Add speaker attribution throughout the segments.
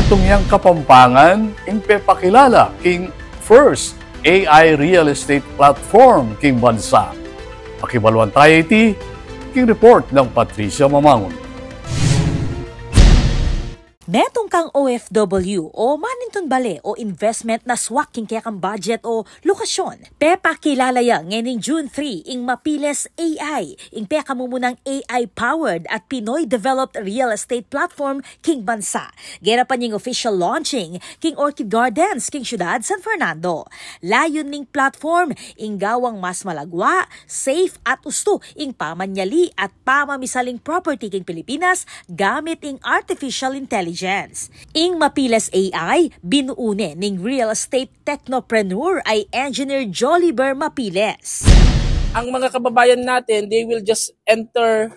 Speaker 1: Tungyang Kapampangan, impepakilala king first AI real estate platform king bansa. Pakibaluan tayo iti, king report ng Patricia Mamangon.
Speaker 2: Metong kang OFW o maninton bale o investment na swak king kaya kang budget o lokasyon. Pepa kilala ya ngayon June 3 ing Mapiles AI. Ing pepa mo munang AI-powered at Pinoy-developed real estate platform king bansa. Gera pa ning official launching king Orchid Gardens king syudad San Fernando. Layon ning platform ing gawang mas malagwa, safe at usto ing pamanyali at pamamisaling property king Pilipinas gamit ing artificial intelligence. Ing Mapiles AI, binuune ning real estate technopreneur ay Engineer Joliver Mapiles.
Speaker 3: Ang mga kababayan natin, they will just enter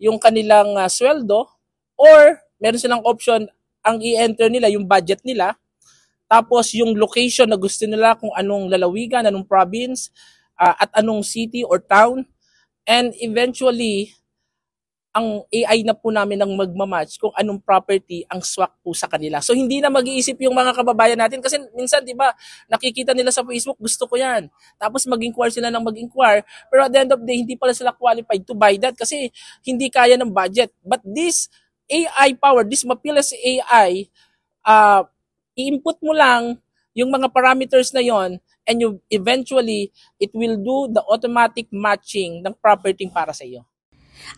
Speaker 3: yung kanilang sweldo or meron silang option ang i-enter nila yung budget nila. Tapos yung location na gusto nila kung anong lalawigan, anong province, at anong city or town. And eventually, ang AI na po namin ang magmamatch kung anong property ang swak po sa kanila. So hindi na mag-iisip yung mga kababayan natin kasi minsan 'di ba nakikita nila sa Facebook gusto ko 'yan. Tapos mag-inquire sila ng mag-inquire pero at the end of the day hindi pala sila qualified to buy that kasi hindi kaya ng budget. But this AI power, this Mapiles AI, i-input mo lang yung mga parameters na yon and you eventually it will do the automatic matching ng property para sa iyo.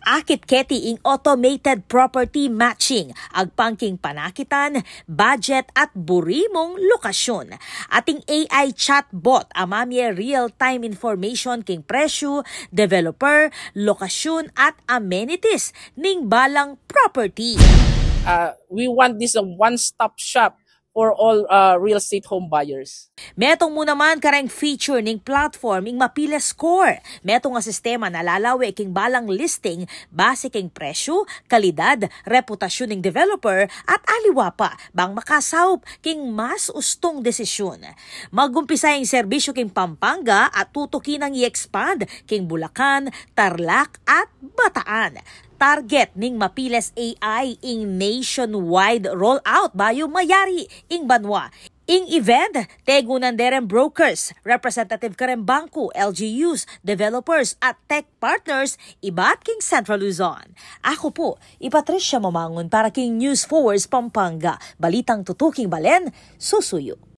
Speaker 2: Akit keti ing automated property matching, agpangking panakitan, budget at burimong lokasyon. Ating AI chatbot amamye real-time information king presyo, developer, lokasyon at amenities ning balang property.
Speaker 3: We want this a one-stop shop for all real estate home buyers.
Speaker 2: Metong mo naman karang feature ning platform ing Mapiles Score. Metong nga sistema na lalawi king balang listing base king presyo, kalidad, reputasyon ning developer at aliwa pa bang makasawop king mas ustong desisyon. Magumpisa ing serbisyo king Pampanga at tutukin ang i-expand king Bulacan, Tarlac at Bataan. Target ning Mapiles AI ing nationwide rollout bayo mayari ing banwa. Ing event, tegunan deren brokers, representative karen bangko, LGUs, developers at tech partners ibat king Central Luzon. Ako po, Patricia Mamangon para king News Force Pampanga. Balitang tutuking balen, susuyo.